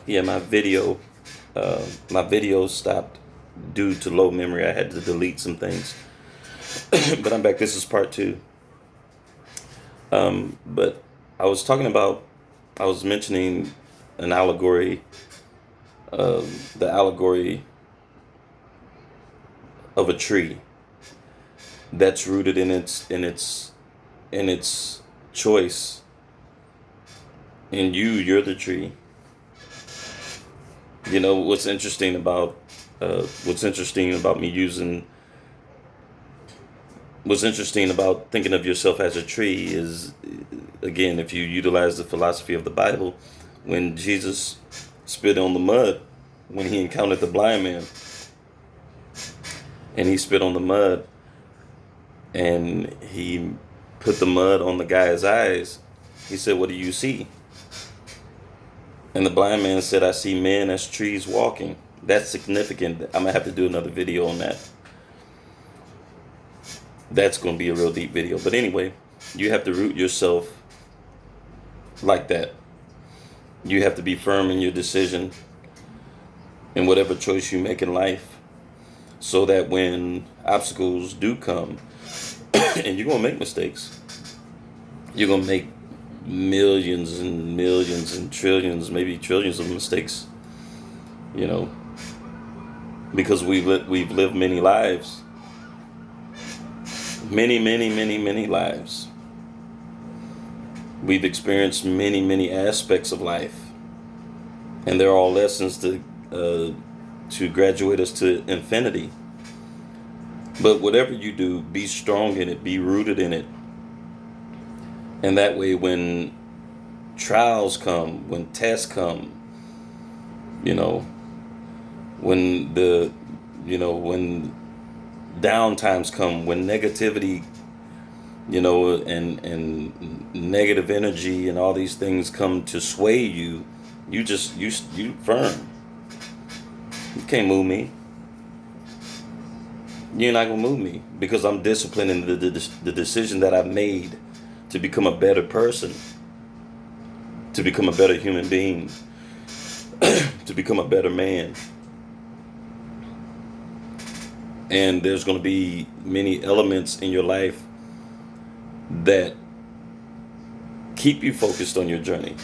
Yeah, my video stopped due to low memory. I had to delete some things, but I'm back. This is part two. But I was talking about, I was mentioning an allegory, the allegory of a tree that's rooted in its choice. And you're the tree. You know what's interesting about me using what's interesting about thinking of yourself as a tree is, again, if you utilize the philosophy of the Bible, when Jesus spit on the mud, when he encountered the blind man, and he spit on the mud, and he put the mud on the guy's eyes, he said, "What do you see?" And the blind man said, "I see men as trees walking." That's significant. I'm gonna have to do another video on that. That's gonna be a real deep video. But anyway, you have to root yourself like that. You have to be firm in your decision in whatever choice you make in life, so that when obstacles do come, and you're gonna make mistakes, you're gonna make millions and millions and trillions, maybe trillions of mistakes, you know, because we've lived many lives, many lives. We've experienced many aspects of life, and they're all lessons to graduate us to infinity. But whatever you do, be strong in it, be rooted in it. And that way, when trials come, when tests come, you know, when when down times come, when negativity, and negative energy and all these things come to sway you, you firm. You can't move me. You're not gonna move me, because I'm disciplined in the decision that I've made to become a better person, to become a better human being, to become a better man. And there's going to be many elements in your life that keep you focused on your journey.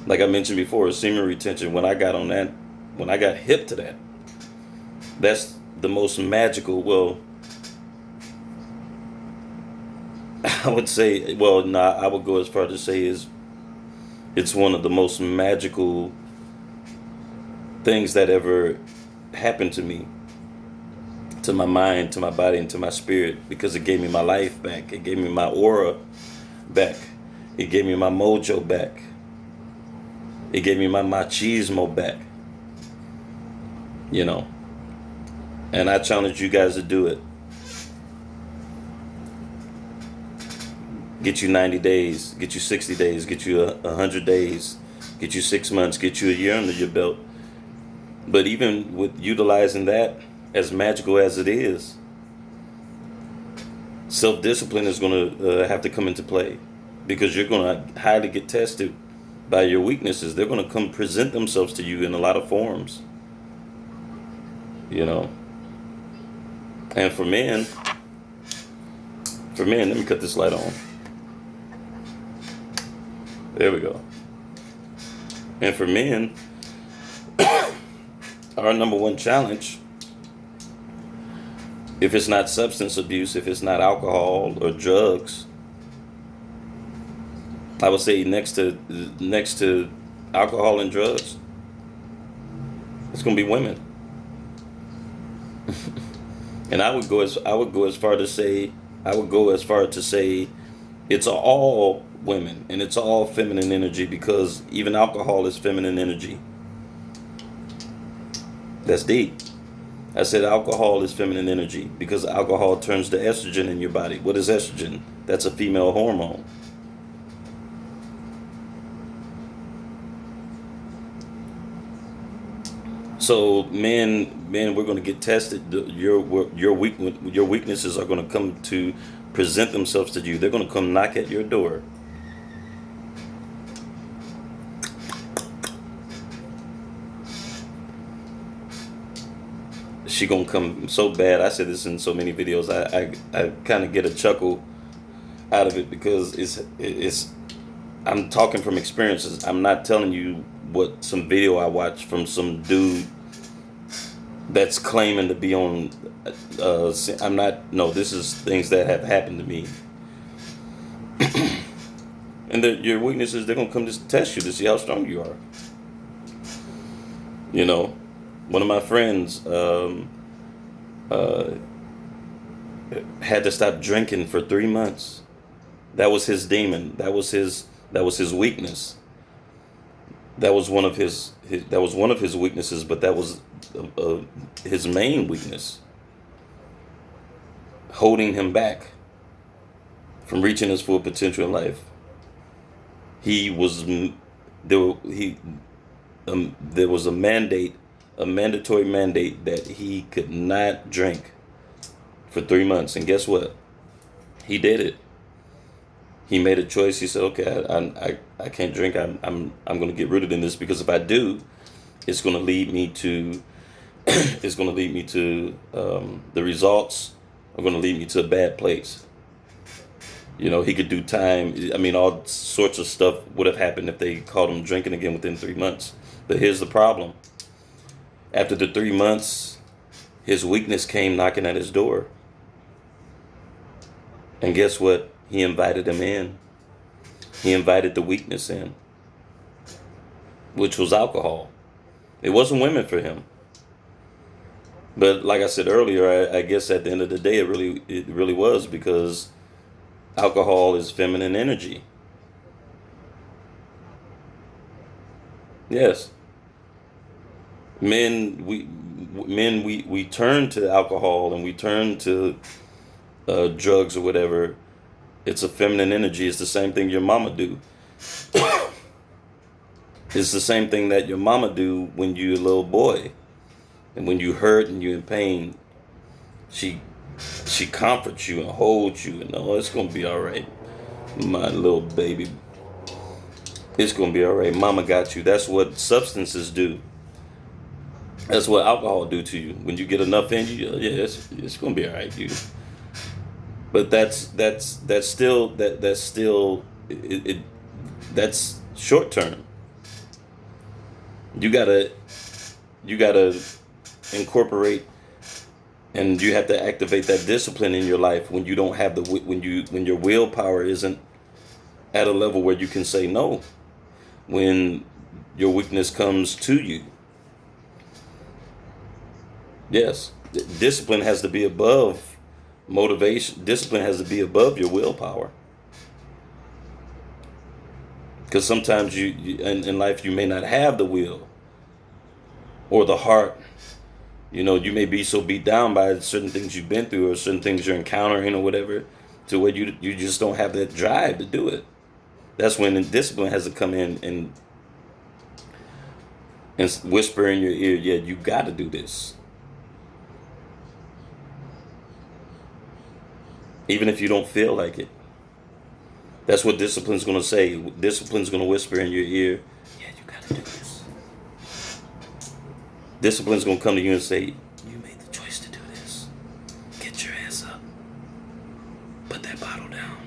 Like I mentioned before, semen retention, when I got hip to that, that's the most magical, well, I would say, well, nah, I would go as far to say it's one of the most magical things that ever happened to me, to my mind, to my body, and to my spirit, because it gave me my life back. It gave me my aura back. It gave me my mojo back. It gave me my machismo back. And I challenge you guys to do it. Get you 90 days, get you 60 days, get you 100 days, get you 6 months, get you a year under your belt. But even with utilizing that, as magical as it is, self-discipline is going to have to come into play, because you're going to highly get tested by your weaknesses. They're going to come present themselves to you in a lot of forms, And for men, let me cut this light on. There we go. And for men, our number one challenge, if it's not substance abuse, if it's not alcohol or drugs, I would say next to alcohol and drugs, it's going to be women. And I would go as far to say it's all women, and it's all feminine energy, because even alcohol is feminine energy. That's deep. I said alcohol is feminine energy because alcohol turns to estrogen in your body. What is estrogen? That's a female hormone. So men, we're going to get tested. Your weaknesses are going to come to present themselves to you. They're going to come knock at your door. she gonna come so bad. I said this in so many videos. I kind of get a chuckle out of it because it's I'm talking from experiences. I'm not telling you what some video I watched from some dude that's claiming to be on. I'm not. No, this is things that have happened to me. And your weaknesses, they're gonna come to test you to see how strong you are. You know, one of my friends had to stop drinking for 3 months. That was his demon. That was his weakness. That was one of his weaknesses, but that was his main weakness, holding him back from reaching his full potential in life. He was there was a mandatory mandate that he could not drink for 3 months, and guess what? He did it. He made a choice. He said, "Okay, I can't drink. I'm going to get rooted in this because if I do, it's going to lead me to the results are going to lead me to a bad place." You know, he could do time. I mean, all sorts of stuff would have happened if they caught him drinking again within 3 months. But here's the problem. After the 3 months, his weakness came knocking at his door. And guess what? He invited him in. He invited the weakness in, which was alcohol. It wasn't women for him. But like I said earlier, I guess at the end of the day, it really was, because alcohol is feminine energy. Yes. We turn to alcohol and we turn to drugs or whatever. It's a feminine energy. It's the same thing your mama do. It's the same thing that your mama do when you're a little boy. And when you hurt and you're in pain, she comforts you and holds you and, "Oh, it's gonna be all right, my little baby. It's gonna be all right. Mama got you." That's what substances do. That's what alcohol do to you. When you get enough in you, yeah, it's gonna be all right, dude. But that's still that's short term. You gotta incorporate, and you have to activate that discipline in your life when you don't have when your willpower isn't at a level where you can say no when your weakness comes to you. Yes, discipline has to be above motivation. Discipline has to be above your willpower, because sometimes you in life you may not have the will or the heart. You know, you may be so beat down by certain things you've been through or certain things you're encountering or whatever, to where you just don't have that drive to do it. That's when the discipline has to come in and whisper in your ear, "Yeah, you got to do this." Even if you don't feel like it. That's what discipline's going to say. Discipline's going to whisper in your ear, "Yeah, you got to do this." Discipline's going to come to you and say, "You made the choice to do this. Get your ass up. Put that bottle down.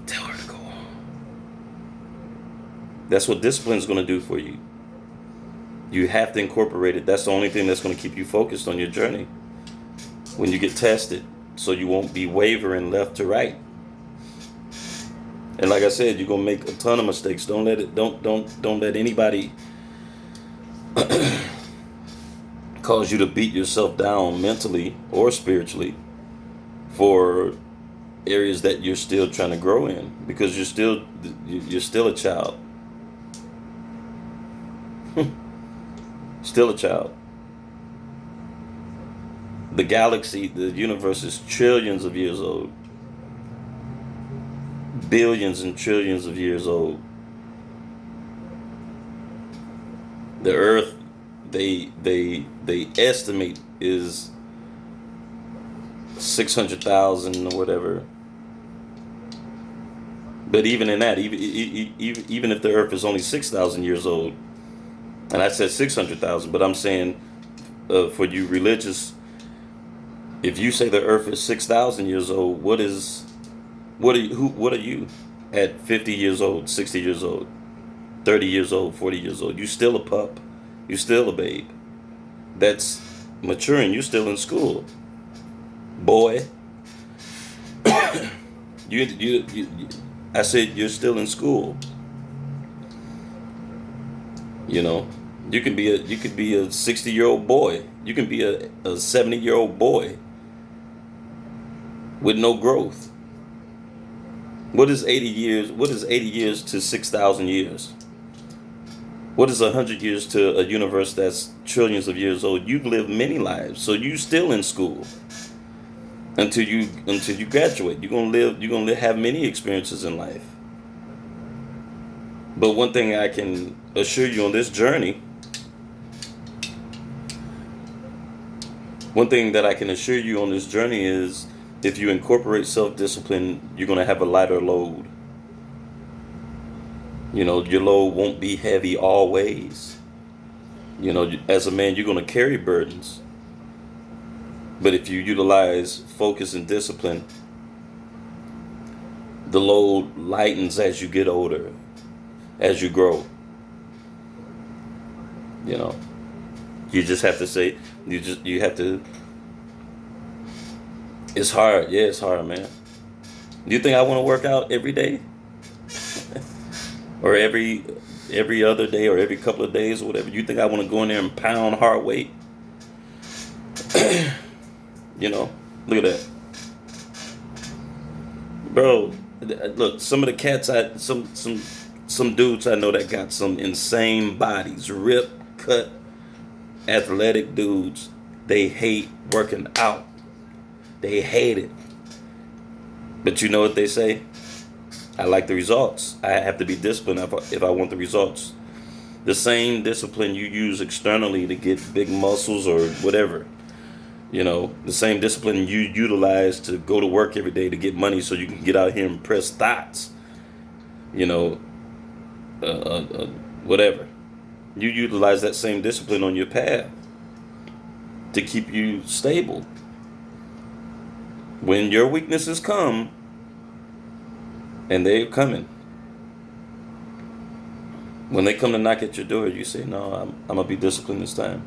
Tell her to go on." That's what discipline's going to do for you. You have to incorporate it. That's the only thing that's going to keep you focused on your journey when you get tested, so you won't be wavering left to right. And like I said, you're gonna make a ton of mistakes. Don't let anybody cause you to beat yourself down mentally or spiritually for areas that you're still trying to grow in, because you're still a child. Still a child. The galaxy, the universe is trillions of years old. Billions and trillions of years old. The earth, they estimate, is 600,000 or whatever. But even in that, even if the earth is only 6,000 years old, and I said 600,000, but I'm saying for you religious, if you say the earth is 6,000 years old, what are you at 50 years old, 60 years old, 30 years old, 40 years old? You still a pup. You still a babe. That's maturing. You still in school, boy. You I said you're still in school. You know, you could be a 60-year-old boy. You can be a 70-year-old boy with no growth. What is 80 years? What is 80 years to 6,000 years? What is 100 years to a universe that's trillions of years old? You've lived many lives, so you still in school until you graduate. You're gonna have many experiences in life. But one thing I can assure you on this journey, one thing that I can assure you on this journey is if you incorporate self-discipline, you're gonna have a lighter load. You know, your load won't be heavy always. You know, as a man, you're going to carry burdens. But if you utilize focus and discipline, the load lightens as you get older, as you grow. You know, you just have to say, you have to, it's hard. Yeah, it's hard, man. Do you think I want to work out every day? Or every other day or every couple of days or whatever? You think I want to go in there and pound hard weight? You know, look at that, bro. Look, some of the cats some dudes I know that got some insane bodies, ripped, cut, athletic dudes. They hate working out. They hate it. But you know what they say? I like the results. I have to be disciplined if I want the results. The same discipline you use externally to get big muscles or whatever, you know, the same discipline you utilize to go to work every day to get money so you can get out here and press thoughts, you know, whatever. You utilize that same discipline on your path to keep you stable. When your weaknesses come, and they're coming. When they come to knock at your door, you say, "No, I'm gonna be disciplined this time.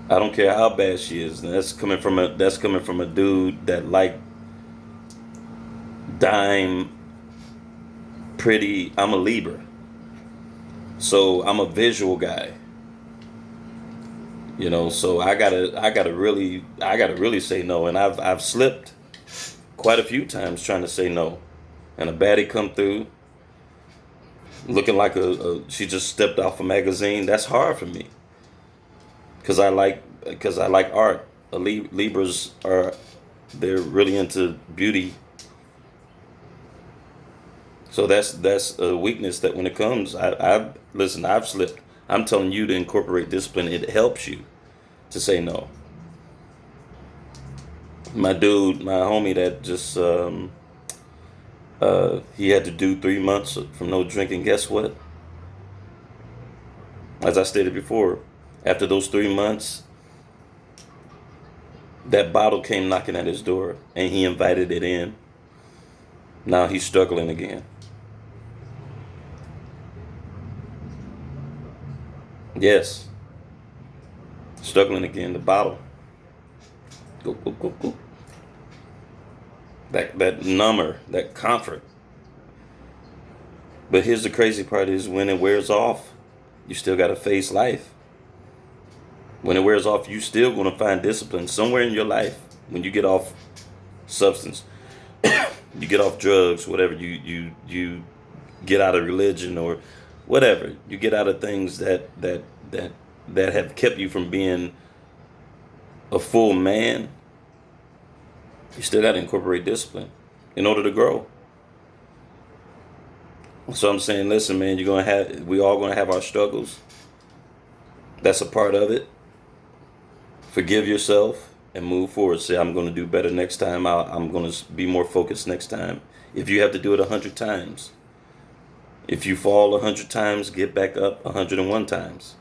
I don't care how bad she is." And that's coming from a dude that like dime pretty. I'm a Libra, so I'm a visual guy. You know, so I gotta really say no, and I've slipped quite a few times trying to say no. And a baddie come through looking like she just stepped off a magazine. That's hard for me because I like art. Libras they're really into beauty. So that's a weakness that when it comes, listen. I've slipped. I'm telling you to incorporate discipline. It helps you to say no. My homie that just he had to do 3 months from no drinking. Guess what? As I stated before, after those 3 months, that bottle came knocking at his door and he invited it in. Now he's struggling again. Yes, struggling again. The bottle. Go, go, go, go. That number, that comfort. But here's the crazy part is when it wears off, you still got to face life. When it wears off, you still going to find discipline somewhere in your life. When you get off substance, you get off drugs, whatever, you get out of religion or whatever. You get out of things that have kept you from being a full man. You still got to incorporate discipline in order to grow. So I'm saying, listen, man, we all gonna have our struggles. That's a part of it. Forgive yourself and move forward. Say, I'm gonna do better next time. I'm gonna be more focused next time. If you have to do it 100 times, if you fall 100 times, get back up 101 times.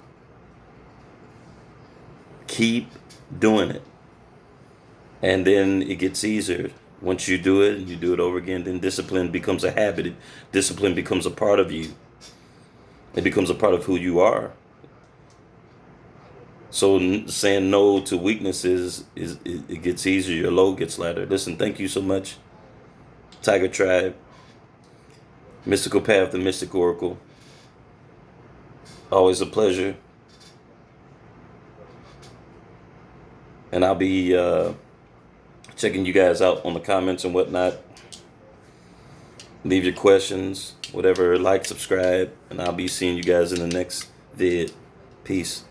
Keep doing it. And then it gets easier. Once you do it and you do it over again, then discipline becomes a habit. Discipline becomes a part of you. It becomes a part of who you are. So saying no to weaknesses it gets easier. Your load gets lighter. Listen, thank you so much, Tiger Tribe, Mystical Path, the Mystic Oracle. Always a pleasure. And I'll be checking you guys out on the comments and whatnot. Leave your questions, whatever, like, subscribe, and I'll be seeing you guys in the next vid. Peace.